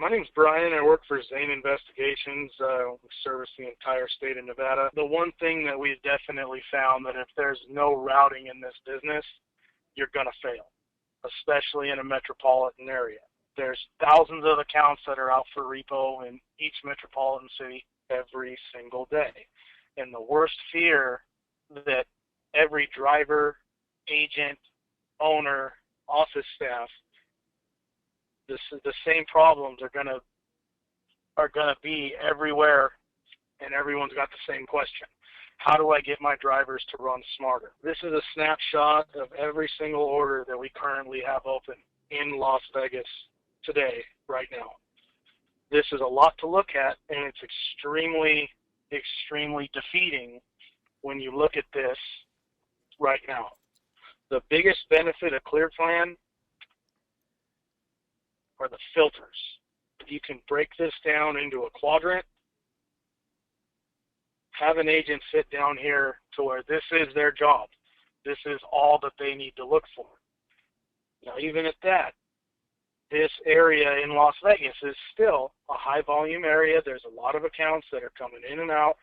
My name's Brian. I work for Zane Investigations. We service the entire state of Nevada. The one thing that we've definitely found that if there's no routing in this business, you're going to fail, especially in a metropolitan area. There's thousands of accounts that are out for repo in each metropolitan city every single day. And the worst fear that every driver, agent, owner, office staff, the same problems are gonna be everywhere, and everyone's got the same question. How do I get my drivers to run smarter? This is a snapshot of every single order that we currently have open in Las Vegas today, right now. This is a lot to look at, and it's extremely, extremely defeating when you look at this right now. The biggest benefit of Clearplan are the filters. You can break this down into a quadrant, have an agent sit down here to where this is their job. This is all that they need to look for. Now, even at that, this area in Las Vegas is still a high volume area. There's a lot of accounts that are coming in and out.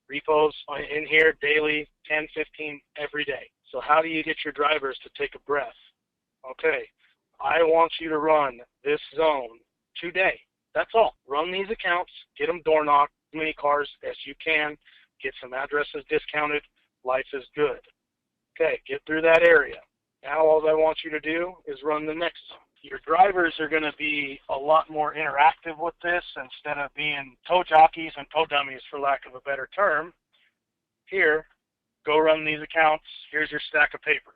Repos in here daily, 10, 15, every day. So how do you get your drivers to take a breath? Okay, I want you to run this zone today. That's all. Run these accounts, get them door knocked, as many cars as you can, get some addresses discounted. Life is good. Okay, get through that area. Now all I want you to do is run the next zone. Your drivers are going to be a lot more interactive with this instead of being toe jockeys and toe dummies, for lack of a better term. Here, go run these accounts. Here's your stack of papers.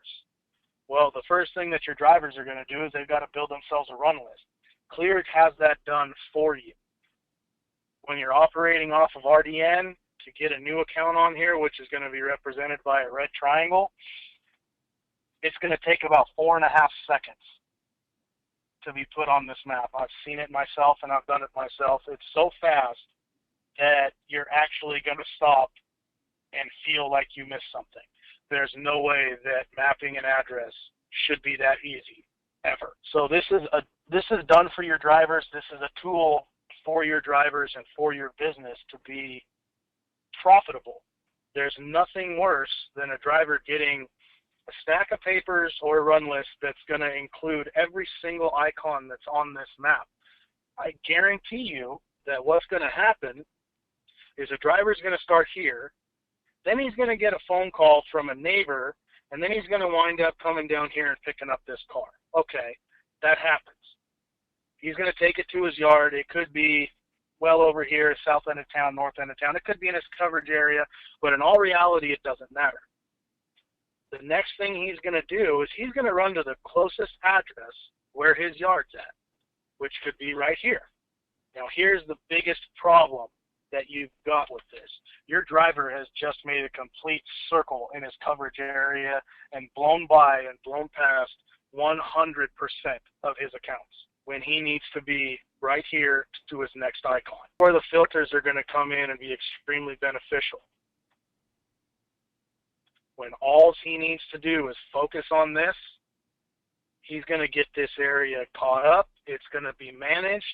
Well, the first thing that your drivers are going to do is they've got to build themselves a run list. Clear has that done for you. When you're operating off of RDN, to get a new account on here, which is going to be represented by a red triangle, it's going to take about 4.5 seconds to be put on this map. I've seen it myself, and I've done it myself. It's so fast that you're actually going to stop and feel like you missed something. There's no way that mapping an address should be that easy, ever. So this is done for your drivers. This is a tool for your drivers and for your business to be profitable. There's nothing worse than a driver getting a stack of papers or a run list that's going to include every single icon that's on this map. I guarantee you that what's going to happen is a driver's going to start here, then he's going to get a phone call from a neighbor, and then he's going to wind up coming down here and picking up this car. Okay, that happens. He's going to take it to his yard. It could be well over here, south end of town, north end of town. It could be in his coverage area, but in all reality, it doesn't matter. The next thing he's going to do is he's going to run to the closest address where his yard's at, which could be right here. Now, here's the biggest problem that you've got with this. Your driver has just made a complete circle in his coverage area and blown by and blown past 100% of his accounts when he needs to be right here to his next icon. Where the filters are going to come in and be extremely beneficial. When all he needs to do is focus on this, he's going to get this area caught up. It's going to be managed.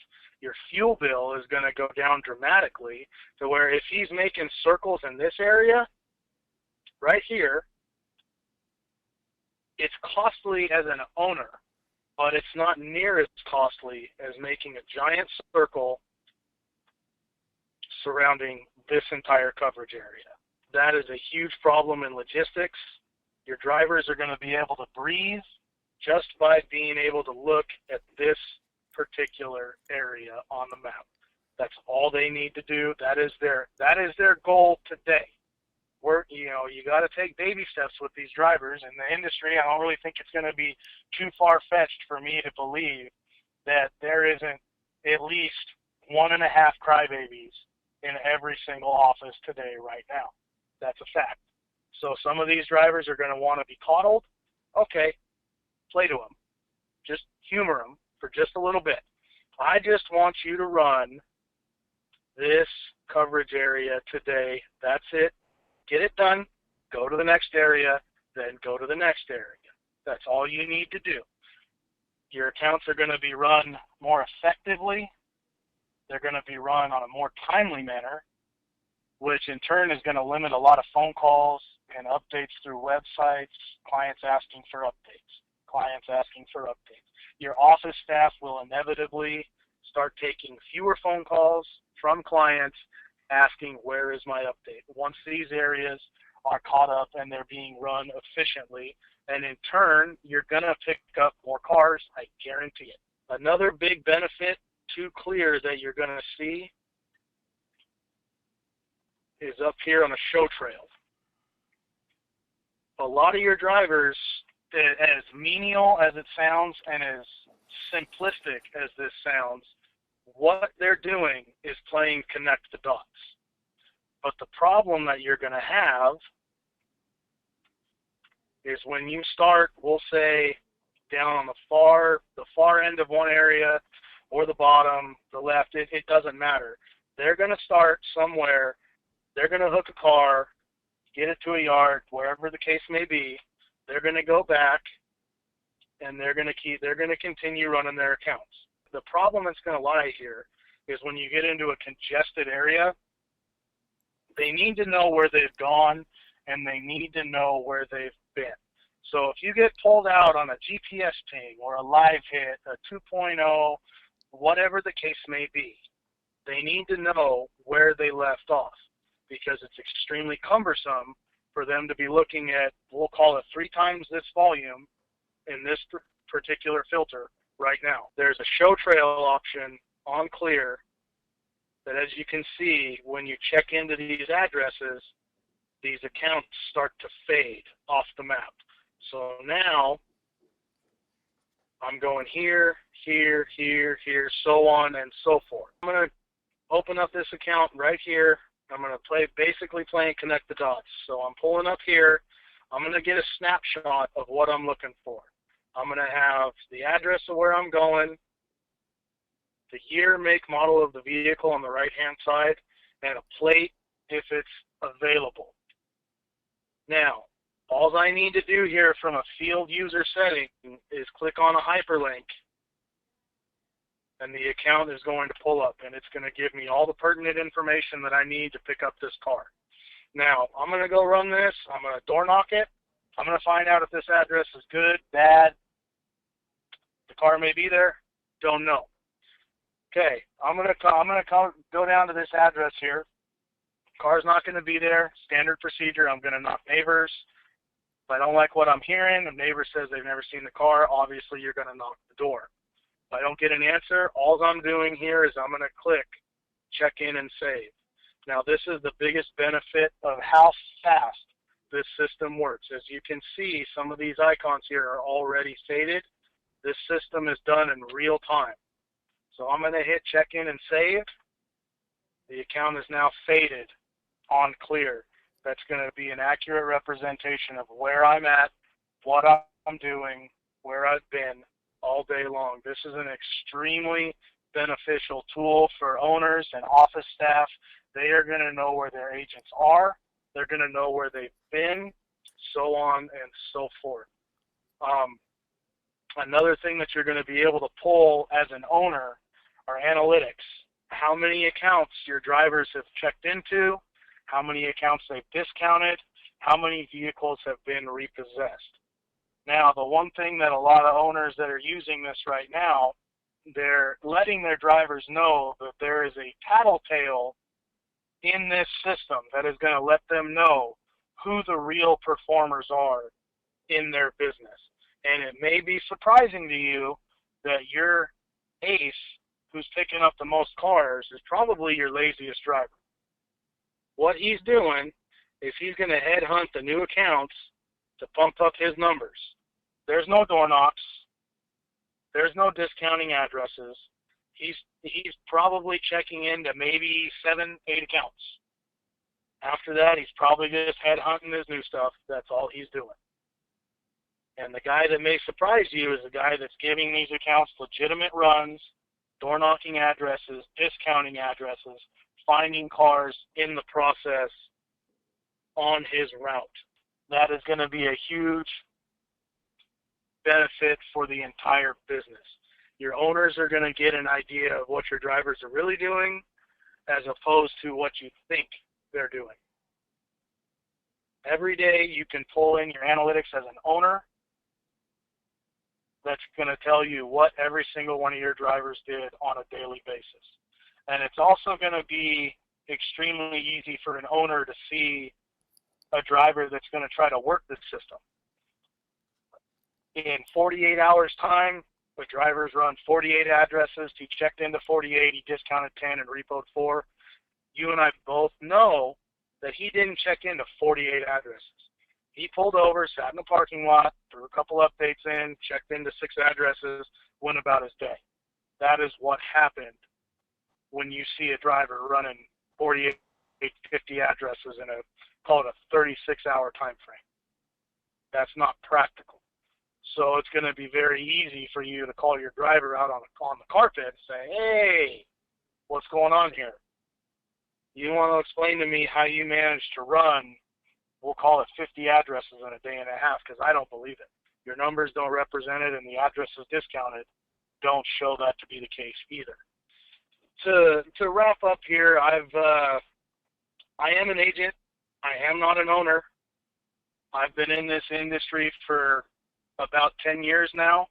Your fuel bill is going to go down dramatically to where if he's making circles in this area, right here, it's costly as an owner, but it's not near as costly as making a giant circle surrounding this entire coverage area. That is a huge problem in logistics. Your drivers are going to be able to breathe just by being able to look at this particular area on the map. That's all they need to do. That is their goal today. You got to take baby steps with these drivers in the industry. I don't really think it's going to be too far-fetched for me to believe that there isn't at least 1.5 crybabies in every single office today right now. That's a fact. So some of these drivers are going to want to be coddled. Okay, play to them. Just humor them for just a little bit. I just want you to run this coverage area today. That's it. Get it done. Go to the next area, then go to the next area. That's all you need to do. Your accounts are going to be run more effectively They're going to be run on a more timely manner, which in turn is going to limit a lot of phone calls and updates through websites, clients asking for updates. Your office staff will inevitably start taking fewer phone calls from clients asking, where is my update? Once these areas are caught up and they're being run efficiently, and in turn, you're going to pick up more cars, I guarantee it. Another big benefit to Clear that you're going to see is up here on a show trail. A lot of your drivers, as menial as it sounds and as simplistic as this sounds, what they're doing is playing connect the dots. But the problem that you're going to have is when you start, we'll say, down on the far end of one area or the bottom, the left, it doesn't matter. They're going to start somewhere. They're going to hook a car, get it to a yard, wherever the case may be. They're going to go back, and they're going to continue running their accounts. The problem that's going to lie here is when you get into a congested area, they need to know where they've gone, and they need to know where they've been. So if you get pulled out on a GPS ping or a live hit, a 2.0, whatever the case may be, they need to know where they left off, because it's extremely cumbersome for them to be looking at, we'll call it 3 times this volume in this particular filter right now. There's a show trail option on Clear that, as you can see, when you check into these addresses, these accounts start to fade off the map. So now I'm going here, here, here, here, so on and so forth. I'm going to open up this account right here. I'm going to basically playing connect the dots. So I'm pulling up here. I'm going to get a snapshot of what I'm looking for. I'm going to have the address of where I'm going, the year, make, model of the vehicle on the right-hand side, and a plate if it's available. Now, all I need to do here from a field user setting is click on a hyperlink, and the account is going to pull up, and it's going to give me all the pertinent information that I need to pick up this car. Now, I'm going to go run this. I'm going to door knock it. I'm going to find out if this address is good, bad. The car may be there. Don't know. Okay, I'm going to go down to this address here. Car's not going to be there. Standard procedure. I'm going to knock neighbors. If I don't like what I'm hearing, the neighbor says they've never seen the car, obviously you're going to knock the door. If I don't get an answer, all I'm doing here is I'm going to click check in and save. Now, this is the biggest benefit of how fast this system works. As you can see, some of these icons here are already faded. This system is done in real time. So I'm going to hit check in and save. The account is now faded on Clear. That's going to be an accurate representation of where I'm at, what I'm doing, where I've been all day long. This is an extremely beneficial tool for owners and office staff. They are going to know where their agents are. They're going to know where they've been, so on and so forth. Another thing that you're going to be able to pull as an owner are analytics. How many accounts your drivers have checked into, how many accounts they've discounted, how many vehicles have been repossessed. Now, the one thing that a lot of owners that are using this right now, they're letting their drivers know that there is a tattletale in this system that is going to let them know who the real performers are in their business. And it may be surprising to you that your ace who's picking up the most cars is probably your laziest driver. What he's doing is he's going to headhunt the new accounts to pump up his numbers. There's no door knocks. There's no discounting addresses. He's probably checking into maybe 7, 8 accounts. After that, he's probably just headhunting his new stuff. That's all he's doing. And the guy that may surprise you is the guy that's giving these accounts legitimate runs, door knocking addresses, discounting addresses, finding cars in the process on his route. That is going to be a huge benefit for the entire business. Your owners are going to get an idea of what your drivers are really doing as opposed to what you think they're doing. Every day you can pull in your analytics as an owner that's going to tell you what every single one of your drivers did on a daily basis. And it's also going to be extremely easy for an owner to see a driver that's going to try to work this system. In 48 hours time, the drivers run 48 addresses. He checked into 48, he discounted 10 and repoed 4. You and I both know that he didn't check into 48 addresses. He pulled over, sat in the parking lot, threw a couple updates in, checked into 6 addresses, went about his day. That is what happened when you see a driver running 48, 50 addresses in a, call it a 36-hour time frame. That's not practical. So it's going to be very easy for you to call your driver out on the carpet and say, hey, what's going on here? You want to explain to me how you managed to run, we'll call it 50 addresses in a day and a half, because I don't believe it. Your numbers don't represent it, and the addresses discounted don't show that to be the case either. To wrap up here, I am an agent. I am not an owner. I've been in this industry for about 10 years now.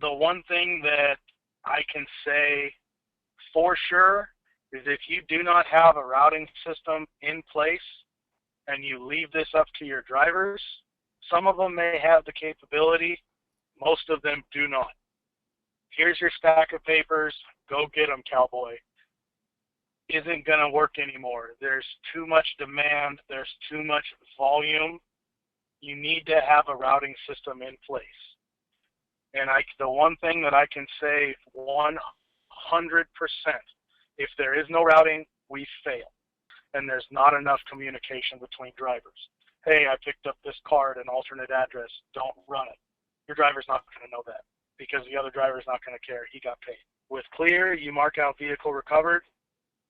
The one thing that I can say for sure is if you do not have a routing system in place and you leave this up to your drivers, some of them may have the capability, most of them do not. Here's your stack of papers, go get them, cowboy. Isn't going to work anymore. There's too much demand, there's too much volume. You need to have a routing system in place. And the one thing that I can say 100%, if there is no routing, we fail. And there's not enough communication between drivers. Hey, I picked up this car at an alternate address, don't run it. Your driver's not going to know that because the other driver's not going to care. He got paid. With Clear, you mark out vehicle recovered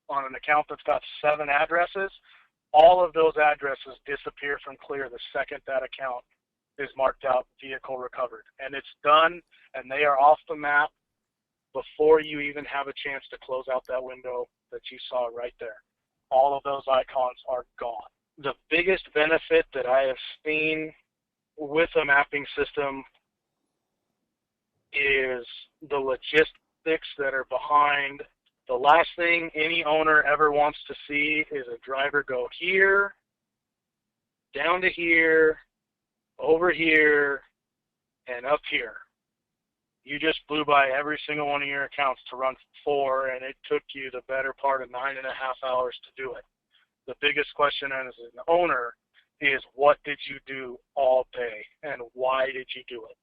on an account that's got 7 addresses. All of those addresses disappear from Clear the second that account is marked out vehicle recovered. And it's done, and they are off the map before you even have a chance to close out that window that you saw right there. All of those icons are gone. The biggest benefit that I have seen with a mapping system is the logistics that are behind. The last thing any owner ever wants to see is a driver go here, down to here, over here, and up here. You just blew by every single one of your accounts to run 4, and it took you the better part of 9.5 hours to do it. The biggest question as an owner is, what did you do all day, and why did you do it?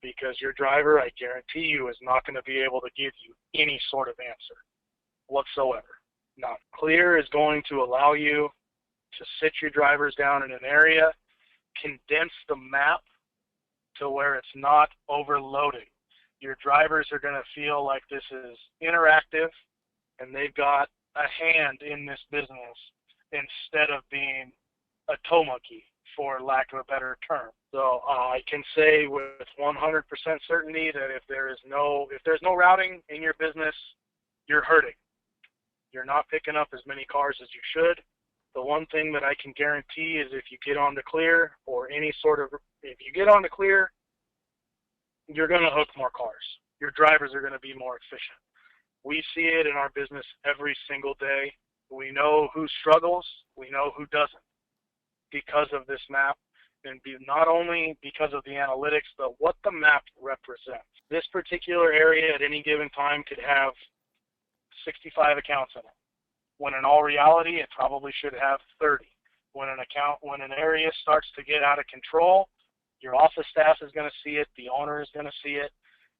Because your driver, I guarantee you, is not going to be able to give you any sort of answer whatsoever. Now, Clear is going to allow you to sit your drivers down in an area, condense the map to where it's not overloading. Your drivers are going to feel like this is interactive and they've got a hand in this business instead of being a toe monkey, for lack of a better term. So I can say with 100% certainty that if there's no routing in your business, you're hurting. You're not picking up as many cars as you should. The one thing that I can guarantee is if you get onto Clear or if you get onto Clear, you're going to hook more cars. Your drivers are going to be more efficient. We see it in our business every single day. We know who struggles, we know who doesn't because of this map, and not only because of the analytics, but what the map represents. This particular area at any given time could have 65 accounts in it, when in all reality it probably should have 30. When an area starts to get out of control, your office staff is going to see it, the owner is going to see it.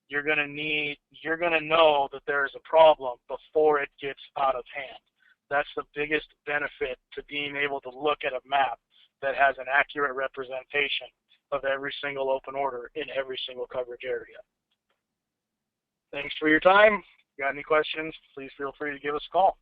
You're going to know that there is a problem before it gets out of hand. That's the biggest benefit to being able to look at a map that has an accurate representation of every single open order in every single coverage area. Thanks for your time. If you got any questions, please feel free to give us a call.